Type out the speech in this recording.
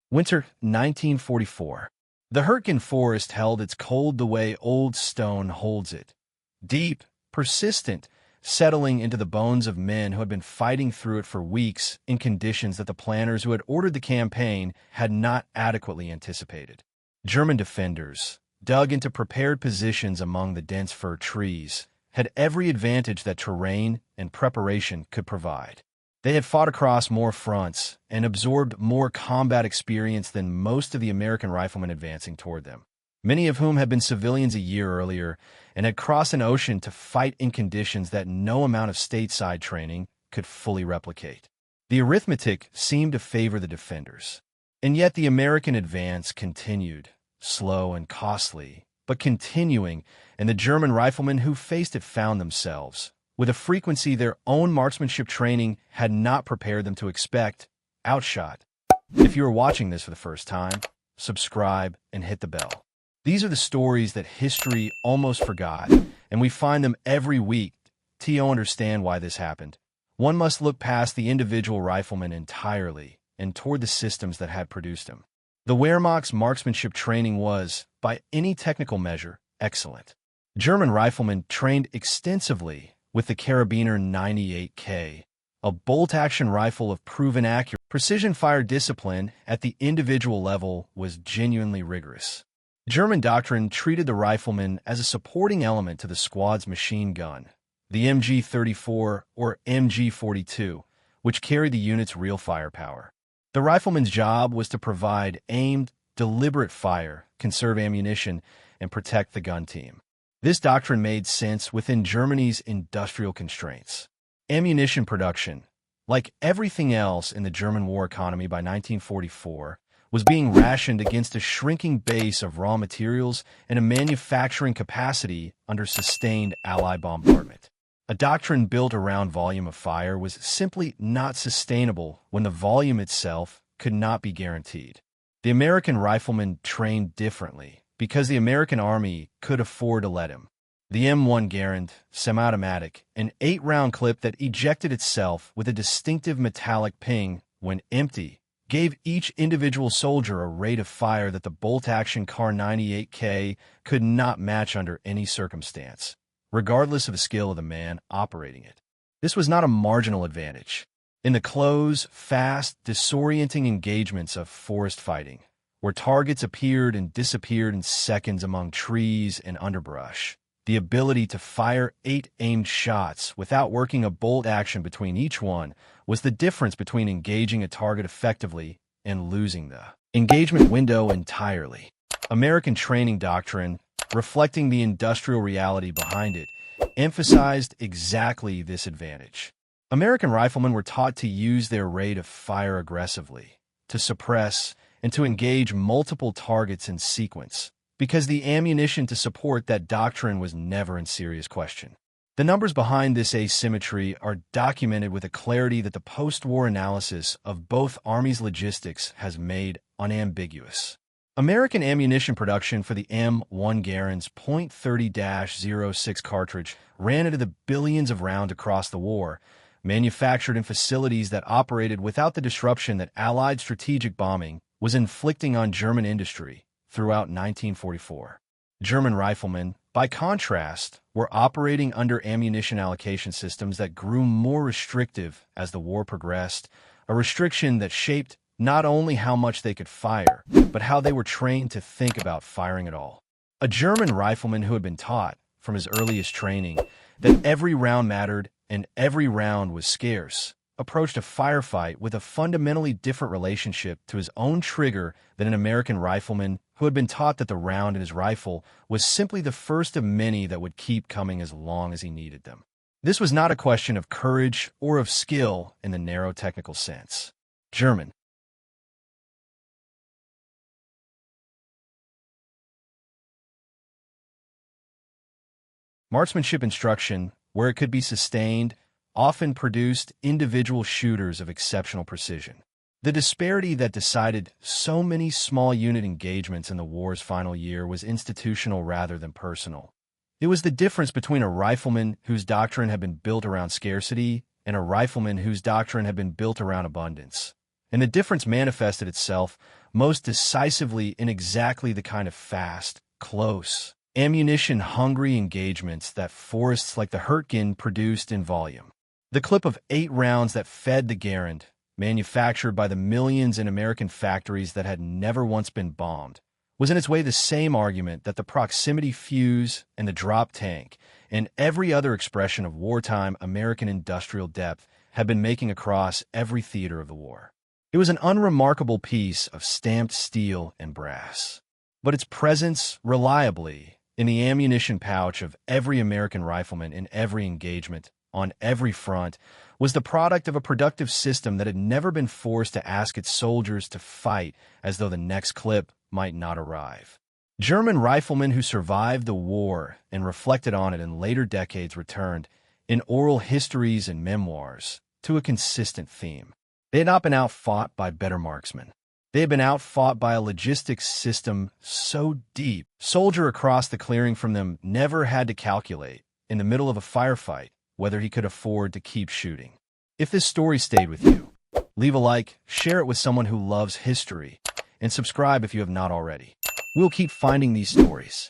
Winter 1944. The Hurtgen forest held its cold the way old stone holds it. Deep, persistent, settling into the bones of men who had been fighting through it for weeks in conditions that the planners who had ordered the campaign had not adequately anticipated. German defenders, dug into prepared positions among the dense fir trees, had every advantage that terrain and preparation could provide. They had fought across more fronts and absorbed more combat experience than most of the American riflemen advancing toward them, many of whom had been civilians a year earlier and had crossed an ocean to fight in conditions that no amount of stateside training could fully replicate. The arithmetic seemed to favor the defenders, and yet the American advance continued, slow and costly, but continuing, and the German riflemen who faced it found themselves, with a frequency their own marksmanship training had not prepared them to expect, outshot. If you are watching this for the first time, subscribe and hit the bell. These are the stories that history almost forgot, and we find them every week. To understand why this happened, one must look past the individual rifleman entirely and toward the systems that had produced him. The Wehrmacht's marksmanship training was, by any technical measure, excellent. German riflemen trained extensively with the Karabiner 98K, a bolt-action rifle of proven accuracy. Precision fire discipline at the individual level was genuinely rigorous. German doctrine treated the rifleman as a supporting element to the squad's machine gun, the MG-34 or MG-42, which carried the unit's real firepower. The rifleman's job was to provide aimed, deliberate fire, conserve ammunition, and protect the gun team. This doctrine made sense within Germany's industrial constraints. Ammunition production, like everything else in the German war economy by 1944, was being rationed against a shrinking base of raw materials and a manufacturing capacity under sustained Allied bombardment. A doctrine built around volume of fire was simply not sustainable when the volume itself could not be guaranteed. The American rifleman trained differently because the American Army could afford to let him. The M1 Garand, semi-automatic, an 8-round clip that ejected itself with a distinctive metallic ping when empty, gave each individual soldier a rate of fire that the bolt-action Kar 98K could not match under any circumstance, regardless of the skill of the man operating it. This was not a marginal advantage. In the close, fast, disorienting engagements of forest fighting, where targets appeared and disappeared in seconds among trees and underbrush, the ability to fire 8 aimed shots without working a bolt action between each one was the difference between engaging a target effectively and losing the engagement window entirely. American training doctrine, reflecting the industrial reality behind it, emphasized exactly this advantage. American riflemen were taught to use their rate of fire aggressively, to suppress, and to engage multiple targets in sequence, because the ammunition to support that doctrine was never in serious question. The numbers behind this asymmetry are documented with a clarity that the post-war analysis of both armies' logistics has made unambiguous. American ammunition production for the M1 Garand's .30-06 cartridge ran into the billions of rounds across the war, manufactured in facilities that operated without the disruption that Allied strategic bombing was inflicting on German industry throughout 1944. German riflemen, by contrast, were operating under ammunition allocation systems that grew more restrictive as the war progressed, a restriction that shaped not only how much they could fire, but how they were trained to think about firing at all. A German rifleman who had been taught, from his earliest training, that every round mattered and every round was scarce, approached a firefight with a fundamentally different relationship to his own trigger than an American rifleman who had been taught that the round in his rifle was simply the first of many that would keep coming as long as he needed them. This was not a question of courage or of skill in the narrow technical sense. German marksmanship instruction, where it could be sustained, often produced individual shooters of exceptional precision. The disparity that decided so many small unit engagements in the war's final year was institutional rather than personal. It was the difference between a rifleman whose doctrine had been built around scarcity and a rifleman whose doctrine had been built around abundance. And the difference manifested itself most decisively in exactly the kind of fast, close, ammunition-hungry engagements that forests like the Hurtgen produced in volume. The clip of 8 rounds that fed the Garand, manufactured by the millions in American factories that had never once been bombed, was in its way the same argument that the proximity fuse and the drop tank and every other expression of wartime American industrial depth had been making across every theater of the war. It was an unremarkable piece of stamped steel and brass, but its presence reliably in the ammunition pouch of every American rifleman in every engagement, on every front, was the product of a productive system that had never been forced to ask its soldiers to fight as though the next clip might not arrive. German riflemen who survived the war and reflected on it in later decades returned, in oral histories and memoirs, to a consistent theme. They had not been outfought by better marksmen. They had been outfought by a logistics system so deep, soldier across the clearing from them never had to calculate, in the middle of a firefight, whether he could afford to keep shooting. If this story stayed with you, leave a like, share it with someone who loves history, and subscribe if you have not already. We'll keep finding these stories.